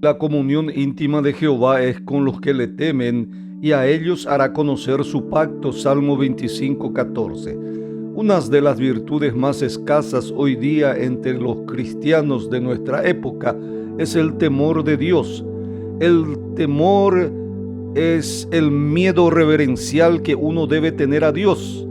La comunión íntima de Jehová es con los que le temen, y a ellos hará conocer su pacto. Salmo 25:14. Una de las virtudes más escasas hoy día entre los cristianos de nuestra época es el temor de Dios. El temor es el miedo reverencial que uno debe tener a Dios.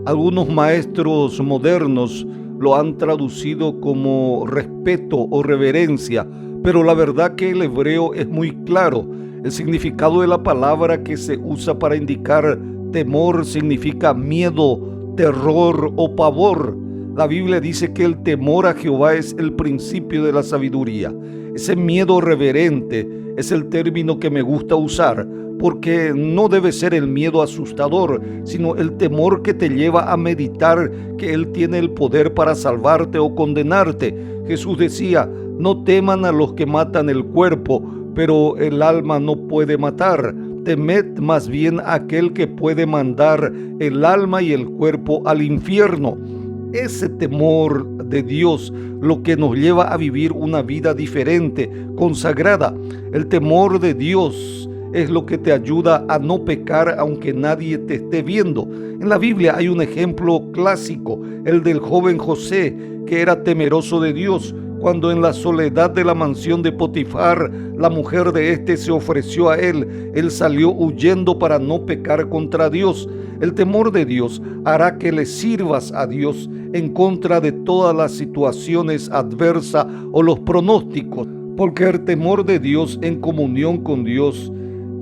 Algunos maestros modernos lo han traducido como respeto o reverencia, pero la verdad que el hebreo es muy claro. El significado de la palabra que se usa para indicar temor significa miedo, terror o pavor. La Biblia dice que el temor a Jehová es el principio de la sabiduría. Ese miedo reverente es el término que me gusta usar, porque no debe ser el miedo asustador, sino el temor que te lleva a meditar que Él tiene el poder para salvarte o condenarte. Jesús decía: no teman a los que matan el cuerpo, pero el alma no puede matar. Temed más bien a aquel que puede mandar el alma y el cuerpo al infierno. Ese temor de Dios lo que nos lleva a vivir una vida diferente, consagrada. El temor de Dios es lo que te ayuda a no pecar aunque nadie te esté viendo. En la Biblia hay un ejemplo clásico, el del joven José, que era temeroso de Dios. Cuando en la soledad de la mansión de Potifar, la mujer de éste se ofreció a él salió huyendo para no pecar contra Dios. El temor de Dios hará que le sirvas a Dios en contra de todas las situaciones adversas o los pronósticos, porque el temor de Dios en comunión con Dios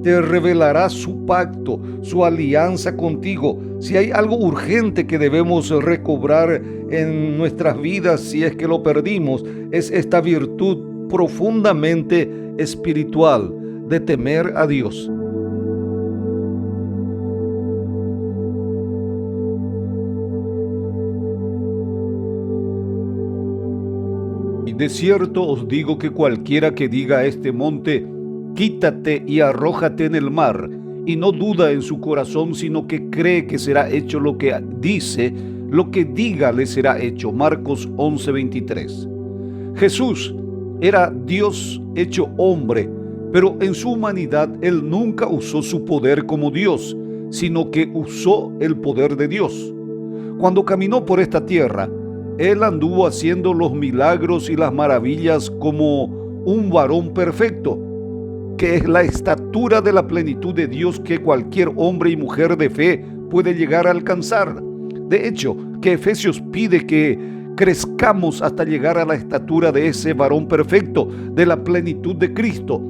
te revelará su pacto, su alianza contigo. Si hay algo urgente que debemos recobrar en nuestras vidas, si es que lo perdimos, es esta virtud profundamente espiritual de temer a Dios. Y de cierto os digo que cualquiera que diga a este monte: quítate y arrójate en el mar, y no duda en su corazón, sino que cree que será hecho lo que dice, lo que diga le será hecho. Marcos 11:23. Jesús era Dios hecho hombre, pero en su humanidad Él nunca usó su poder como Dios, sino que usó el poder de Dios. Cuando caminó por esta tierra, Él anduvo haciendo los milagros y las maravillas como un varón perfecto, que es la estatura de la plenitud de Dios que cualquier hombre y mujer de fe puede llegar a alcanzar. De hecho, que Efesios pide que crezcamos hasta llegar a la estatura de ese varón perfecto, de la plenitud de Cristo.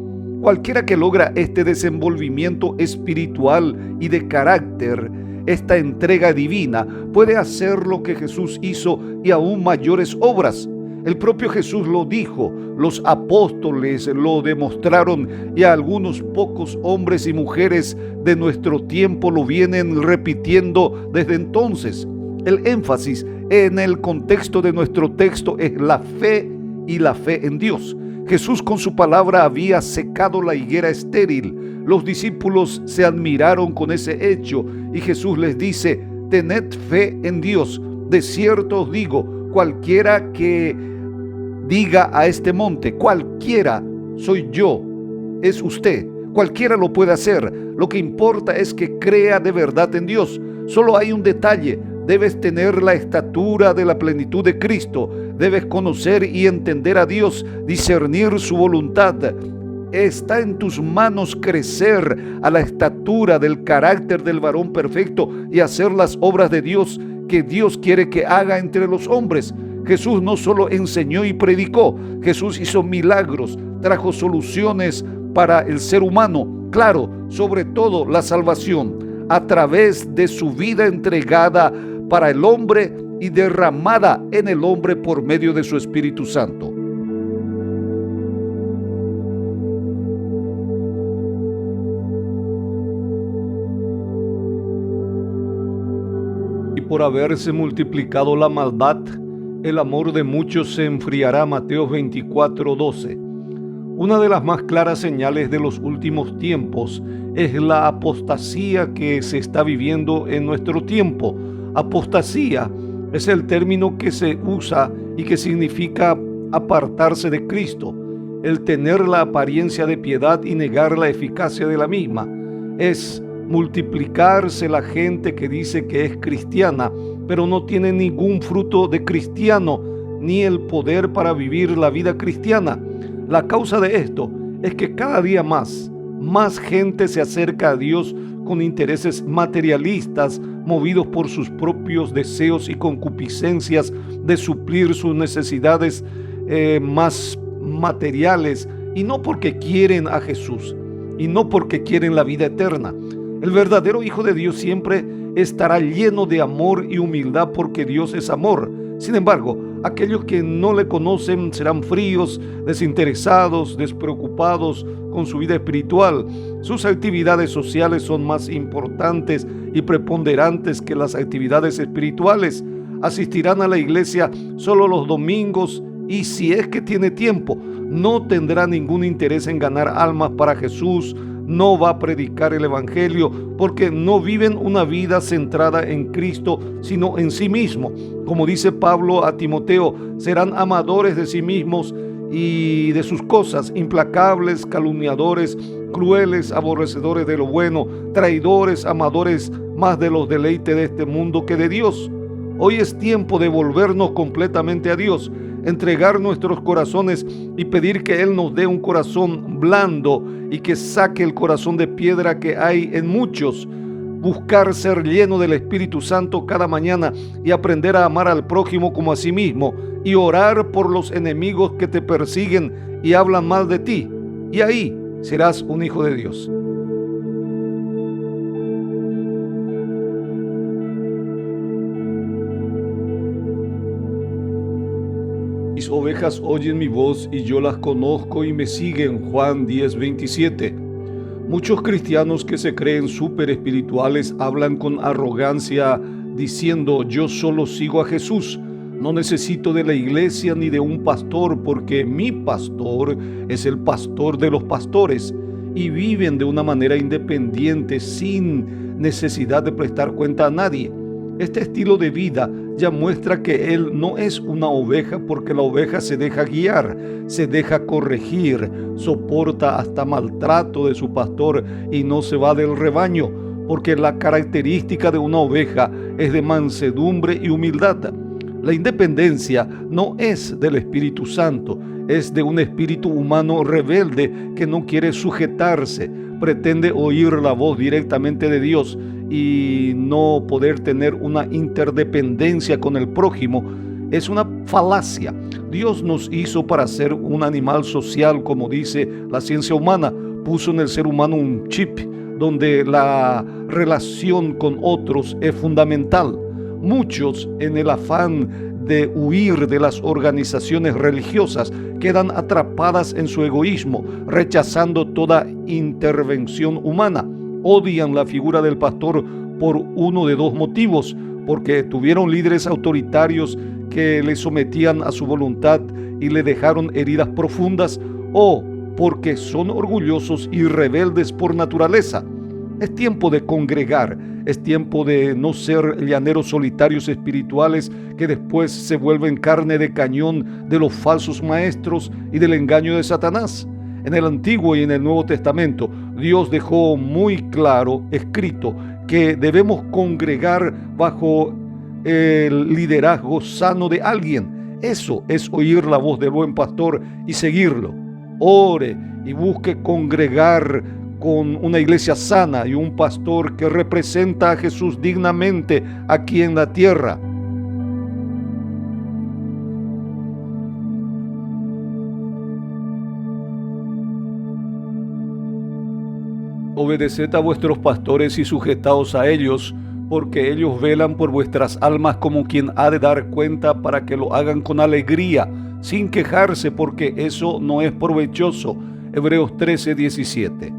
Cualquiera que logra este desenvolvimiento espiritual y de carácter, esta entrega divina, puede hacer lo que Jesús hizo y aún mayores obras. El propio Jesús lo dijo, los apóstoles lo demostraron y algunos pocos hombres y mujeres de nuestro tiempo lo vienen repitiendo desde entonces. El énfasis en el contexto de nuestro texto es la fe y la fe en Dios. Jesús con su palabra había secado la higuera estéril. Los discípulos se admiraron con ese hecho y Jesús les dice: tened fe en Dios. De cierto os digo, cualquiera que diga a este monte, cualquiera, soy yo, es usted, cualquiera lo puede hacer. Lo que importa es que crea de verdad en Dios. Solo hay un detalle: debes tener la estatura de la plenitud de Cristo, debes conocer y entender a Dios, discernir su voluntad. Está en tus manos crecer a la estatura del carácter del varón perfecto y hacer las obras de Dios que Dios quiere que haga entre los hombres. Jesús no solo enseñó y predicó, Jesús hizo milagros, trajo soluciones para el ser humano, claro, sobre todo la salvación, a través de su vida entregada para el hombre y derramada en el hombre por medio de su Espíritu Santo. Y por haberse multiplicado la maldad, el amor de muchos se enfriará. Mateo 24:12. Una de las más claras señales de los últimos tiempos es la apostasía que se está viviendo en nuestro tiempo. Apostasía es el término que se usa y que significa apartarse de Cristo. el tener la apariencia de piedad y negar la eficacia de la misma. Es multiplicarse la gente que dice que es cristiana, pero no tiene ningún fruto de cristiano, ni el poder para vivir la vida cristiana. La causa de esto es que cada día más gente se acerca a Dios con intereses materialistas, movidos por sus propios deseos y concupiscencias de suplir sus necesidades más materiales, y no porque quieren a Jesús, y no porque quieren la vida eterna. El verdadero Hijo de Dios siempre estará lleno de amor y humildad, porque Dios es amor. Sin embargo, aquellos que no le conocen serán fríos, desinteresados, despreocupados con su vida espiritual. Sus actividades sociales son más importantes y preponderantes que las actividades espirituales. Asistirán a la iglesia solo los domingos, y si es que tiene tiempo, no tendrá ningún interés en ganar almas para Jesús. No va a predicar el evangelio porque no viven una vida centrada en Cristo, sino en sí mismo. Como dice Pablo a Timoteo, serán amadores de sí mismos y de sus cosas, implacables, calumniadores, crueles, aborrecedores de lo bueno, traidores, amadores más de los deleites de este mundo que de Dios. Hoy es tiempo de volvernos completamente a Dios, entregar nuestros corazones y pedir que Él nos dé un corazón blando y que saque el corazón de piedra que hay en muchos. Buscar ser lleno del Espíritu Santo cada mañana y aprender a amar al prójimo como a sí mismo, y orar por los enemigos que te persiguen y hablan mal de ti, y ahí serás un hijo de Dios. Mis ovejas oyen mi voz y yo las conozco y me siguen. Juan 10:27. Muchos cristianos que se creen súper espirituales hablan con arrogancia diciendo: yo solo sigo a Jesús, no necesito de la iglesia ni de un pastor, porque mi pastor es el pastor de los pastores, y viven de una manera independiente sin necesidad de prestar cuenta a nadie. Este estilo de vida ya muestra que él no es una oveja, porque la oveja se deja guiar, se deja corregir, soporta hasta maltrato de su pastor y no se va del rebaño, porque la característica de una oveja es de mansedumbre y humildad. La independencia no es del Espíritu Santo, es de un espíritu humano rebelde que no quiere sujetarse, pretende oír la voz directamente de Dios y no poder tener una interdependencia con el prójimo. Es una falacia. Dios nos hizo para ser un animal social, como dice la ciencia humana. Puso en el ser humano un chip donde la relación con otros es fundamental. Muchos, en el afán de huir de las organizaciones religiosas, quedan atrapadas en su egoísmo, rechazando toda intervención humana. Odian la figura del pastor por uno de dos motivos: porque tuvieron líderes autoritarios que le sometían a su voluntad y le dejaron heridas profundas, o porque son orgullosos y rebeldes por naturaleza. Es tiempo de congregar, es tiempo de no ser llaneros solitarios espirituales que después se vuelven carne de cañón de los falsos maestros y del engaño de Satanás. En el Antiguo y en el Nuevo Testamento, Dios dejó muy claro escrito que debemos congregar bajo el liderazgo sano de alguien. Eso es oír la voz del buen pastor y seguirlo. Ore y busque congregar con una iglesia sana y un pastor que representa a Jesús dignamente aquí en la tierra. Obedeced a vuestros pastores y sujetaos a ellos, porque ellos velan por vuestras almas como quien ha de dar cuenta, para que lo hagan con alegría, sin quejarse, porque eso no es provechoso. Hebreos 13:17.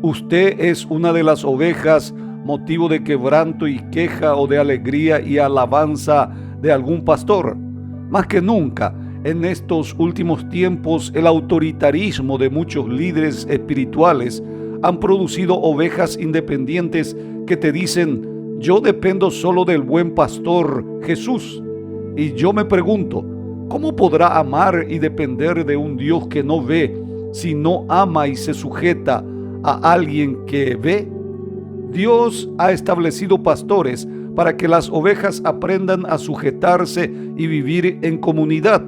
Usted es una de las ovejas, motivo de quebranto y queja, o de alegría y alabanza de algún pastor. Más que nunca, en estos últimos tiempos, el autoritarismo de muchos líderes espirituales han producido ovejas independientes que te dicen: yo dependo solo del buen pastor Jesús. Y yo me pregunto, ¿Cómo podrá amar y depender de un Dios que no ve si no ama y se sujeta a alguien que ve? Dios ha establecido pastores para que las ovejas aprendan a sujetarse y vivir en comunidad,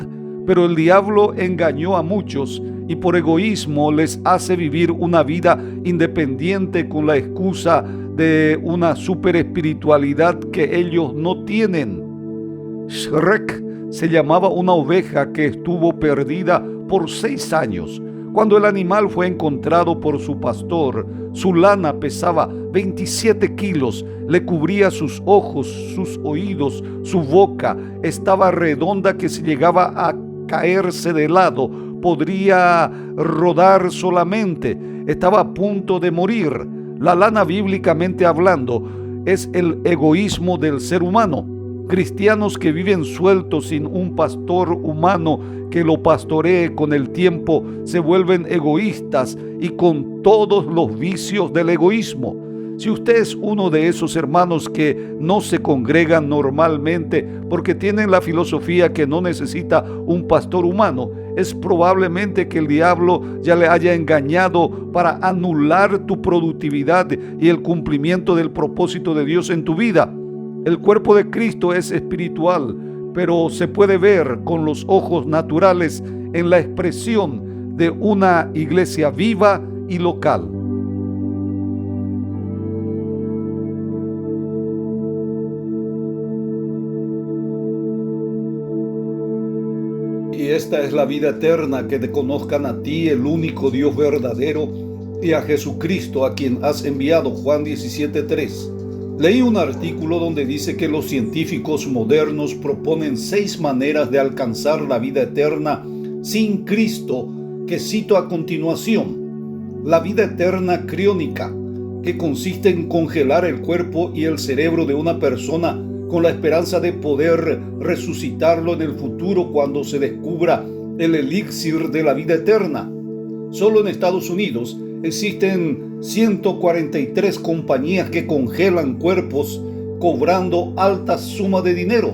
pero el diablo engañó a muchos y por egoísmo les hace vivir una vida independiente con la excusa de una superespiritualidad que ellos no tienen. Shrek se llamaba una oveja que estuvo perdida por 6 años. Cuando el animal fue encontrado por su pastor, su lana pesaba 27 kilos, le cubría sus ojos, sus oídos, su boca estaba redonda que si llegaba a caerse de lado, podría rodar solamente, estaba a punto de morir. La lana, bíblicamente hablando, es el egoísmo del ser humano. Cristianos que viven sueltos sin un pastor humano que lo pastoree con el tiempo se vuelven egoístas y con todos los vicios del egoísmo. Si usted es uno de esos hermanos que no se congregan normalmente porque tienen la filosofía que no necesita un pastor humano, es probablemente que el diablo ya le haya engañado para anular tu productividad y el cumplimiento del propósito de Dios en tu vida. El cuerpo de Cristo es espiritual, pero se puede ver con los ojos naturales en la expresión de una iglesia viva y local. Y esta es la vida eterna, que te conozcan a ti, el único Dios verdadero, y a Jesucristo, a quien has enviado. Juan 17:3. Leí un artículo donde dice que los científicos modernos proponen 6 maneras de alcanzar la vida eterna sin Cristo, que cito a continuación. La vida eterna criónica, que consiste en congelar el cuerpo y el cerebro de una persona con la esperanza de poder resucitarlo en el futuro cuando se descubra el elixir de la vida eterna. Solo en Estados Unidos existen 143 compañías que congelan cuerpos cobrando altas sumas de dinero.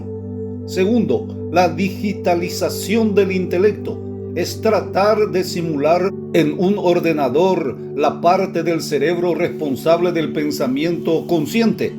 Segundo, la digitalización del intelecto. Es tratar de simular en un ordenador la parte del cerebro responsable del pensamiento consciente.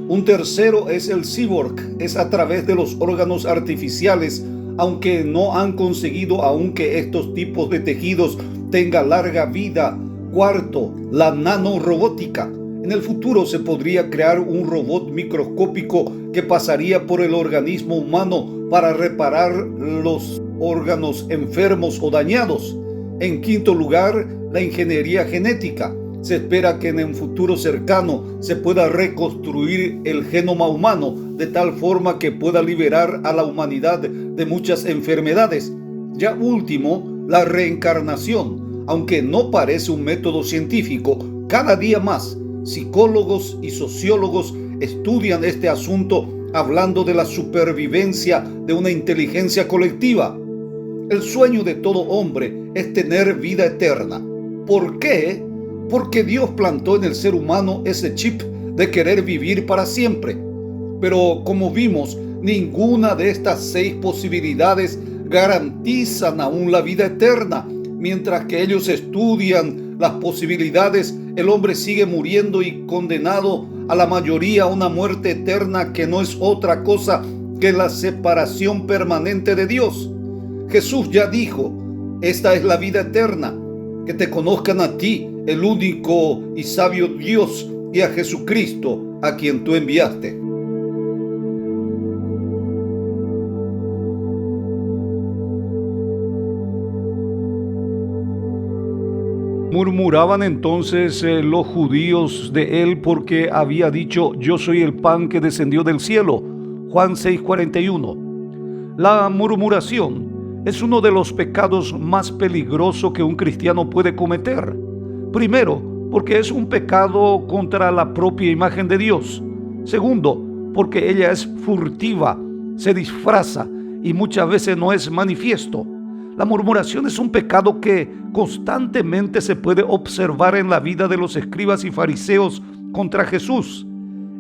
Un tercero es el cyborg, es a través de los órganos artificiales, aunque no han conseguido aún que estos tipos de tejidos tengan larga vida. Cuarto, la nanorobótica. En el futuro se podría crear un robot microscópico que pasaría por el organismo humano para reparar los órganos enfermos o dañados. En quinto lugar, la ingeniería genética. Se espera que en un futuro cercano se pueda reconstruir el genoma humano de tal forma que pueda liberar a la humanidad de muchas enfermedades. Ya último, la reencarnación. Aunque no parece un método científico, cada día más psicólogos y sociólogos estudian este asunto hablando de la supervivencia de una inteligencia colectiva. El sueño de todo hombre es tener vida eterna. ¿Por qué? Porque Dios plantó en el ser humano ese chip de querer vivir para siempre. Pero como vimos, ninguna de estas 6 posibilidades garantizan aún la vida eterna. Mientras que ellos estudian las posibilidades, el hombre sigue muriendo y condenado a la mayoría a una muerte eterna que no es otra cosa que la separación permanente de Dios. Jesús ya dijo, esta es la vida eterna, que te conozcan a ti, el único y sabio Dios, y a Jesucristo, a quien tú enviaste. Murmuraban entonces los judíos de él porque había dicho, yo soy el pan que descendió del cielo. Juan 6:41. La murmuración es uno de los pecados más peligrosos que un cristiano puede cometer. Primero, porque es un pecado contra la propia imagen de Dios. Segundo, porque ella es furtiva, se disfraza y muchas veces no es manifiesto. La murmuración es un pecado que constantemente se puede observar en la vida de los escribas y fariseos contra Jesús.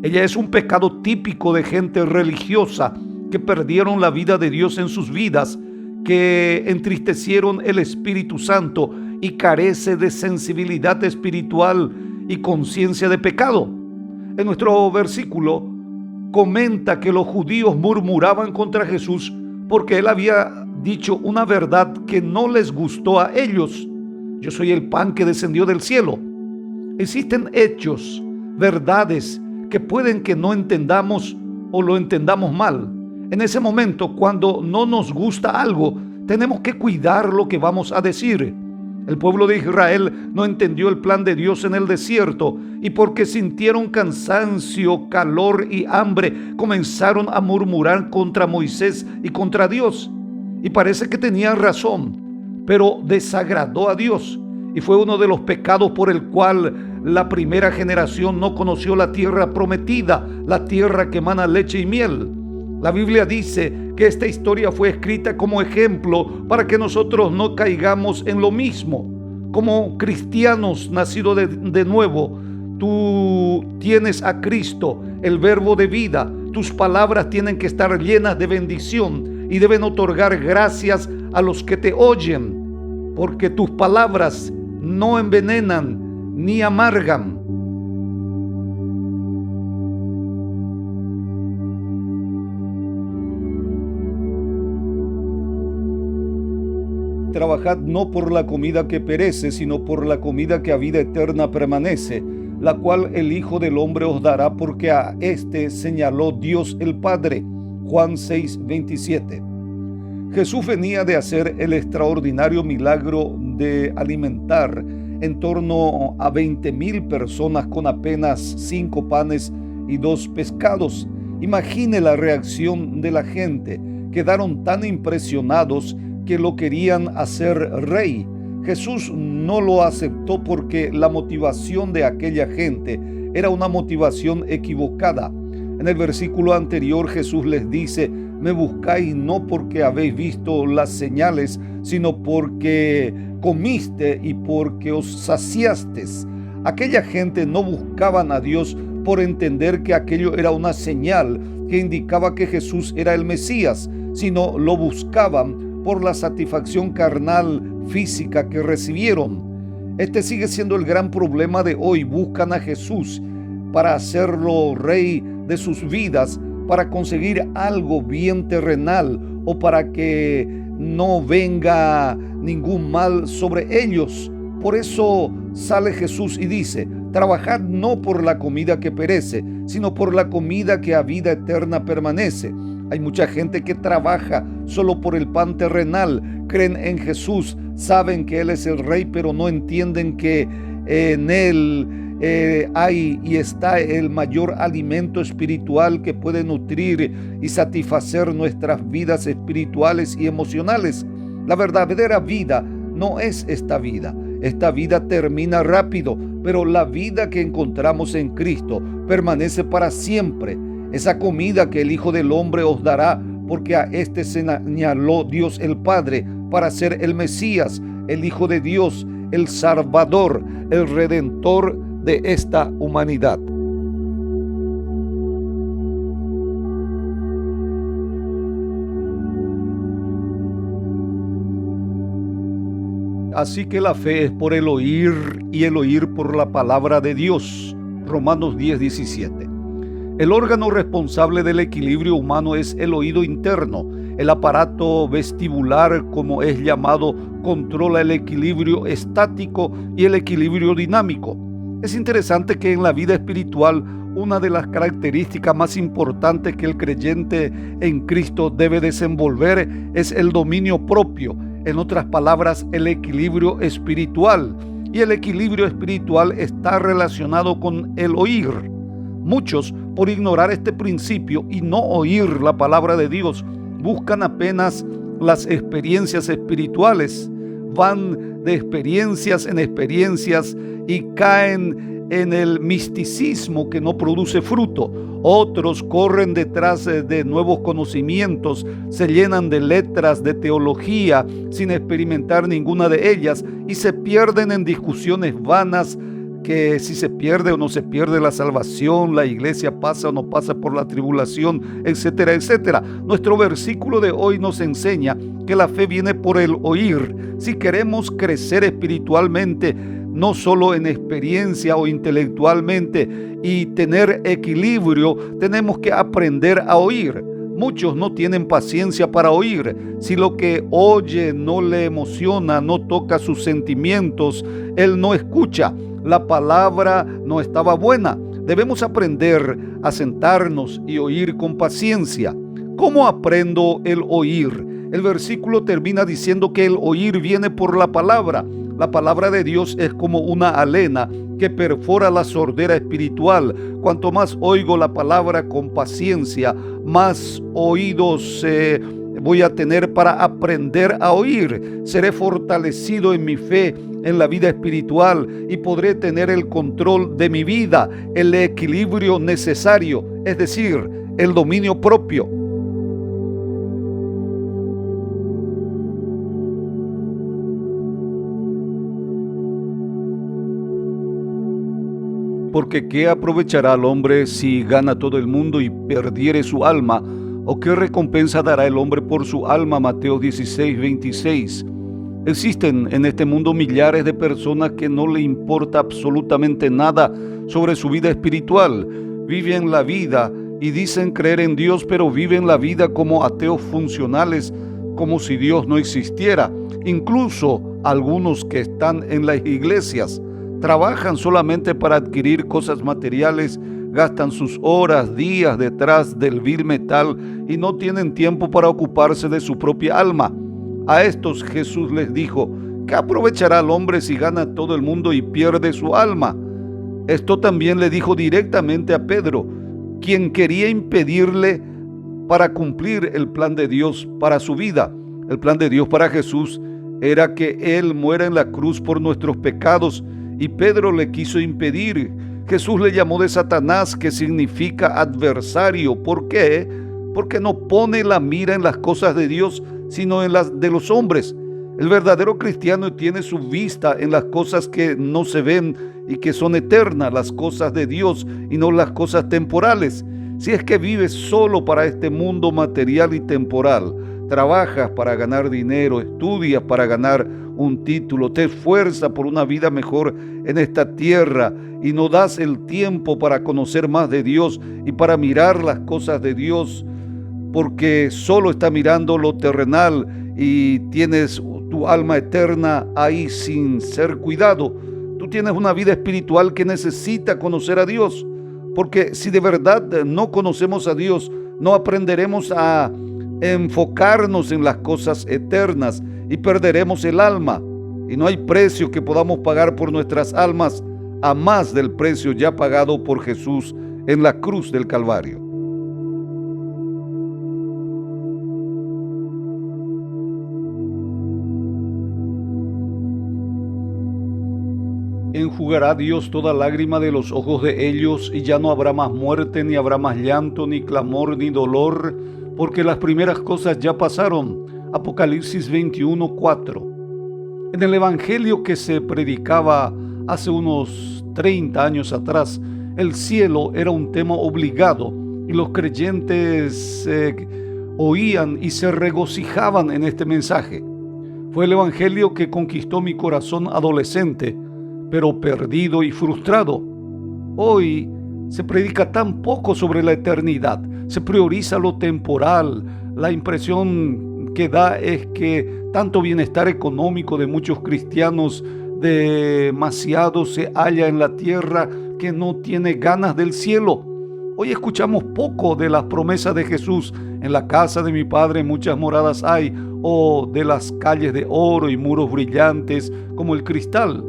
Ella es un pecado típico de gente religiosa que perdieron la vida de Dios en sus vidas, que entristecieron el Espíritu Santo y carece de sensibilidad espiritual y conciencia de pecado. En nuestro versículo comenta que los judíos murmuraban contra Jesús porque él había dicho una verdad que no les gustó a ellos. Yo soy el pan que descendió del cielo. Existen hechos, verdades que pueden que no entendamos o lo entendamos mal. En ese momento, cuando no nos gusta algo, tenemos que cuidar lo que vamos a decir. El pueblo de Israel no entendió el plan de Dios en el desierto y porque sintieron cansancio, calor y hambre, comenzaron a murmurar contra Moisés y contra Dios. Y parece que tenían razón, pero desagradó a Dios. Y fue uno de los pecados por el cual la primera generación no conoció la tierra prometida, la tierra que emana leche y miel. La Biblia dice que esta historia fue escrita como ejemplo para que nosotros no caigamos en lo mismo. Como cristianos nacidos de nuevo, tú tienes a Cristo, el verbo de vida. Tus palabras tienen que estar llenas de bendición y deben otorgar gracias a los que te oyen, porque tus palabras no envenenan ni amargan. Trabajad no por la comida que perece, sino por la comida que a vida eterna permanece, la cual el Hijo del Hombre os dará, porque a éste señaló Dios el Padre. Juan 6:27. Jesús venía de hacer el extraordinario milagro de alimentar en torno a 20,000 personas con apenas 5 panes y 2 pescados. Imagine la reacción de la gente. Quedaron tan impresionados que lo querían hacer rey. Jesús no lo aceptó porque la motivación de aquella gente era una motivación equivocada. En el versículo anterior Jesús les dice: me buscáis no porque habéis visto las señales, sino porque comiste y porque os saciastes. Aquella gente no buscaban a Dios por entender que aquello era una señal que indicaba que Jesús era el Mesías, sino lo buscaban por la satisfacción carnal física que recibieron. Este sigue siendo el gran problema de hoy. Buscan a Jesús para hacerlo rey de sus vidas, para conseguir algo bien terrenal o para que no venga ningún mal sobre ellos. Por eso sale Jesús y dice: trabajad no por la comida que perece, sino por la comida que a vida eterna permanece. Hay mucha gente que trabaja solo por el pan terrenal, creen en Jesús, saben que Él es el Rey, pero no entienden que en Él hay y está el mayor alimento espiritual que puede nutrir y satisfacer nuestras vidas espirituales y emocionales. La verdadera vida no es esta vida. Esta vida termina rápido, pero la vida que encontramos en Cristo permanece para siempre. Esa comida que el Hijo del Hombre os dará, porque a este señaló Dios el Padre para ser el Mesías, el Hijo de Dios, el Salvador, el Redentor de esta humanidad. Así que la fe es por el oír y el oír por la palabra de Dios. Romanos 10:17. El órgano responsable del equilibrio humano es el oído interno. El aparato vestibular, como es llamado, controla el equilibrio estático y el equilibrio dinámico. Es interesante que en la vida espiritual una de las características más importantes que el creyente en Cristo debe desenvolver es el dominio propio. En otras palabras, el equilibrio espiritual. Y el equilibrio espiritual está relacionado con el oír. Muchos, por ignorar este principio y no oír la palabra de Dios, buscan apenas las experiencias espirituales. Van de experiencias en experiencias y caen en el misticismo que no produce fruto. Otros corren detrás de nuevos conocimientos, se llenan de letras de teología sin experimentar ninguna de ellas y se pierden en discusiones vanas que si se pierde o no se pierde la salvación, la iglesia pasa o no pasa por la tribulación, etcétera, etcétera. Nuestro versículo de hoy nos enseña que la fe viene por el oír. Si queremos crecer espiritualmente, no solo en experiencia o intelectualmente, y tener equilibrio, tenemos que aprender a oír. Muchos no tienen paciencia para oír. Si lo que oye no le emociona, no toca sus sentimientos, él no escucha. La palabra no estaba buena. Debemos aprender a sentarnos y oír con paciencia. ¿Cómo aprendo el oír? El versículo termina diciendo que el oír viene por la palabra. La palabra de Dios es como una alena que perfora la sordera espiritual. Cuanto más oigo la palabra con paciencia, más oídos voy a tener para aprender a oír. Seré fortalecido en mi fe, en la vida espiritual, y podré tener el control de mi vida, el equilibrio necesario, es decir, el dominio propio. Porque ¿qué aprovechará el hombre si gana todo el mundo y perdiere su alma? ¿O qué recompensa dará el hombre por su alma? Mateo 16:26. Existen en este mundo millares de personas que no le importa absolutamente nada sobre su vida espiritual. Viven la vida y dicen creer en Dios, pero viven la vida como ateos funcionales, como si Dios no existiera. Incluso algunos que están en las iglesias trabajan solamente para adquirir cosas materiales, gastan sus horas, días detrás del vil metal y no tienen tiempo para ocuparse de su propia alma. A estos Jesús les dijo: ¿qué aprovechará el hombre si gana todo el mundo y pierde su alma? Esto también le dijo directamente a Pedro, quien quería impedirle para cumplir el plan de Dios para su vida. El plan de Dios para Jesús era que Él muera en la cruz por nuestros pecados, y Pedro le quiso impedir. Jesús le llamó de Satanás, que significa adversario. ¿Por qué? Porque no pone la mira en las cosas de Dios, sino en las de los hombres. El verdadero cristiano tiene su vista en las cosas que no se ven y que son eternas, las cosas de Dios y no las cosas temporales. Si es que vives solo para este mundo material y temporal, trabajas para ganar dinero, estudias para ganar un título, te esfuerzas por una vida mejor en esta tierra y no das el tiempo para conocer más de Dios y para mirar las cosas de Dios, porque solo está mirando lo terrenal y tienes tu alma eterna ahí sin ser cuidado. Tú tienes una vida espiritual que necesita conocer a Dios, porque si de verdad no conocemos a Dios, no aprenderemos a enfocarnos en las cosas eternas y perderemos el alma. Y no hay precio que podamos pagar por nuestras almas a más del precio ya pagado por Jesús en la cruz del Calvario. Enjugará Dios toda lágrima de los ojos de ellos, y ya no habrá más muerte, ni habrá más llanto, ni clamor, ni dolor, porque las primeras cosas ya pasaron. Apocalipsis 21:4. En el evangelio que se predicaba hace unos 30 años atrás, el cielo era un tema obligado y los creyentes oían y se regocijaban en este mensaje. Fue el evangelio que conquistó mi corazón adolescente, pero perdido y frustrado. Hoy se predica tan poco sobre la eternidad, se prioriza lo temporal. La impresión que da es que tanto bienestar económico de muchos cristianos, demasiado se halla en la tierra, que no tiene ganas del cielo. Hoy escuchamos poco de las promesas de Jesús: en la casa de mi Padre muchas moradas hay, o de las calles de oro y muros brillantes como el cristal.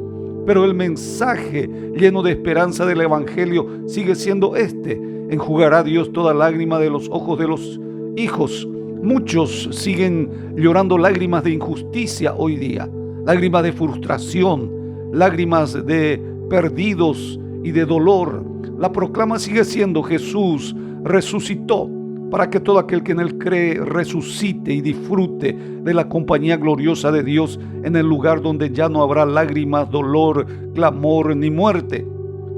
Pero el mensaje lleno de esperanza del evangelio sigue siendo este: enjugará Dios toda lágrima de los ojos de los hijos. Muchos siguen llorando lágrimas de injusticia hoy día, lágrimas de frustración, lágrimas de perdidos y de dolor. La proclama sigue siendo: Jesús resucitó. para que todo aquel que en Él cree resucite y disfrute de la compañía gloriosa de Dios en el lugar donde ya no habrá lágrimas, dolor, clamor ni muerte.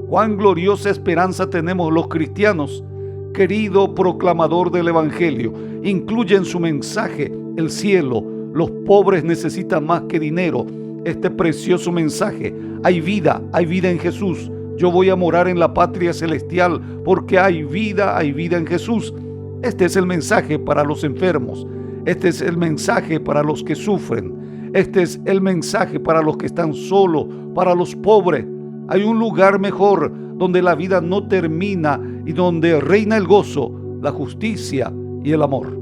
Cuán gloriosa esperanza tenemos los cristianos. Querido proclamador del Evangelio, incluye en su mensaje el cielo. Los pobres necesitan más que dinero. Este precioso mensaje: hay vida en Jesús. Yo voy a morar en la patria celestial porque hay vida en Jesús. Este es el mensaje para los enfermos. Este es el mensaje para los que sufren. Este es el mensaje para los que están solos, para los pobres. Hay un lugar mejor donde la vida no termina y donde reina el gozo, la justicia y el amor.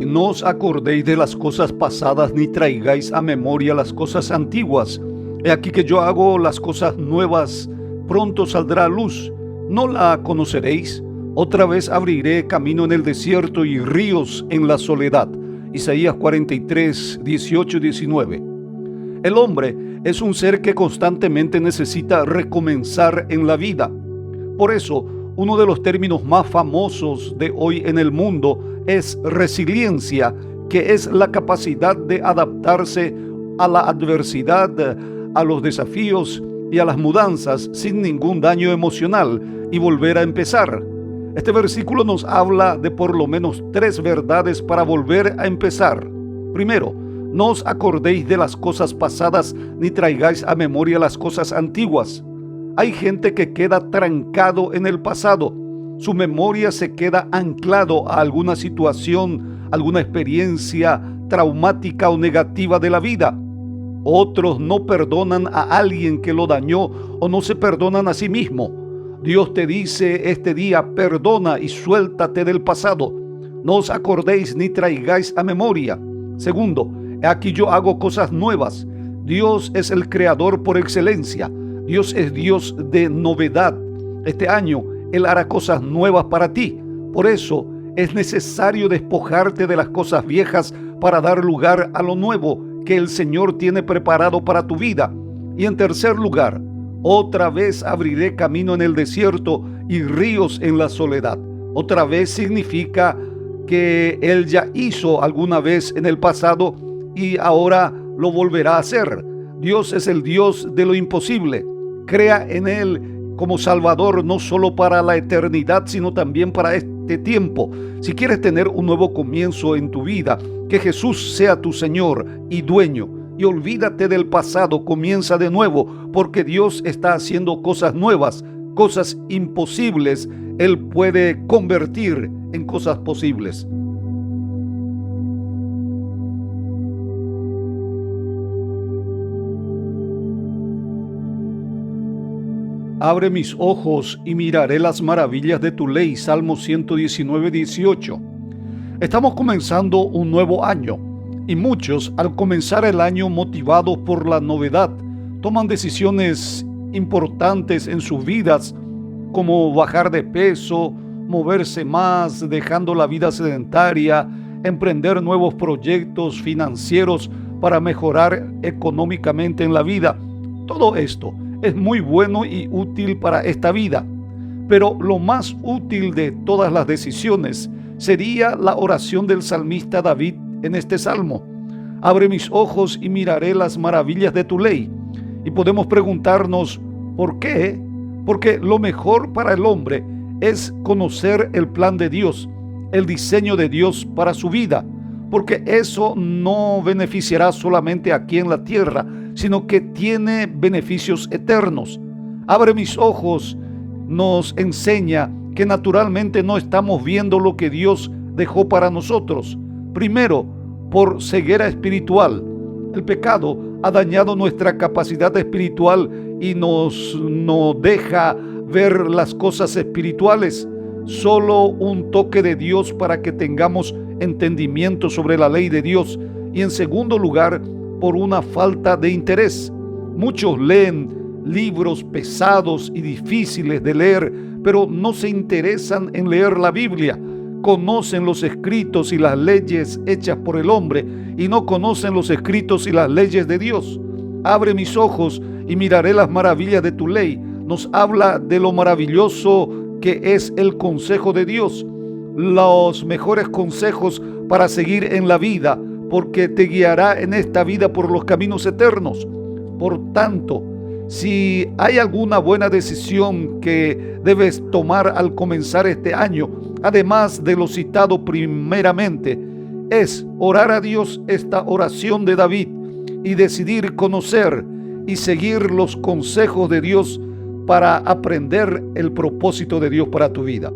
No os acordéis de las cosas pasadas, ni traigáis a memoria las cosas antiguas. He aquí que yo hago las cosas nuevas, pronto saldrá a luz. ¿No la conoceréis? Otra vez abriré camino en el desierto y ríos en la soledad. Isaías 43, 18 y 19. El hombre es un ser que constantemente necesita recomenzar en la vida. Por eso, uno de los términos más famosos de hoy en el mundo es resiliencia, que es la capacidad de adaptarse a la adversidad, a los desafíos y a las mudanzas sin ningún daño emocional y volver a empezar. Este versículo nos habla de por lo menos 3 verdades para volver a empezar. Primero, no os acordéis de las cosas pasadas ni traigáis a memoria las cosas antiguas. Hay gente que queda trancado en el pasado. Su memoria se queda anclado a alguna situación, alguna experiencia traumática o negativa de la vida. Otros no perdonan a alguien que lo dañó o no se perdonan a sí mismo. Dios te dice este día: perdona y suéltate del pasado. No os acordéis ni traigáis a memoria. Segundo, aquí yo hago cosas nuevas. Dios es el creador por excelencia. Dios es Dios de novedad. Este año Él hará cosas nuevas para ti. Por eso es necesario despojarte de las cosas viejas para dar lugar a lo nuevo que el Señor tiene preparado para tu vida. Y en tercer lugar, otra vez abriré camino en el desierto y ríos en la soledad. Otra vez significa que Él ya hizo alguna vez en el pasado y ahora lo volverá a hacer. Dios es el Dios de lo imposible. Crea en Él como Salvador, no solo para la eternidad, sino también para este tiempo. Si quieres tener un nuevo comienzo en tu vida, que Jesús sea tu Señor y dueño, y olvídate del pasado, comienza de nuevo, porque Dios está haciendo cosas nuevas, cosas imposibles. Él puede convertir en cosas posibles. Abre mis ojos y miraré las maravillas de tu ley. Salmo 119, 18. Estamos comenzando un nuevo año y muchos, al comenzar el año motivados por la novedad, toman decisiones importantes en sus vidas, como bajar de peso, moverse más, dejando la vida sedentaria, emprender nuevos proyectos financieros para mejorar económicamente en la vida. Todo esto es muy bueno y útil para esta vida, pero lo más útil de todas las decisiones sería la oración del salmista David en este salmo. Abre mis ojos y miraré las maravillas de tu ley. Y podemos preguntarnos, ¿por qué? Porque lo mejor para el hombre es conocer el plan de Dios, el diseño de Dios para su vida, porque eso no beneficiará solamente aquí en la tierra, sino que tiene beneficios eternos. Abre mis ojos nos enseña que naturalmente no estamos viendo lo que Dios dejó para nosotros. Primero, por ceguera espiritual. El pecado ha dañado nuestra capacidad espiritual y nos no deja ver las cosas espirituales. Solo un toque de Dios para que tengamos entendimiento sobre la ley de Dios. Y en segundo lugar, por una falta de interés. Muchos leen libros pesados y difíciles de leer, pero no se interesan en leer la Biblia. Conocen los escritos y las leyes hechas por el hombre y no conocen los escritos y las leyes de Dios. abre mis ojos y miraré las maravillas de tu ley. Nos habla de lo maravilloso que es el consejo de Dios, los mejores consejos para seguir en la vida, porque te guiará en esta vida por los caminos eternos. Por tanto, si hay alguna buena decisión que debes tomar al comenzar este año, además de lo citado primeramente, es orar a Dios esta oración de David y decidir conocer y seguir los consejos de Dios para aprender el propósito de Dios para tu vida.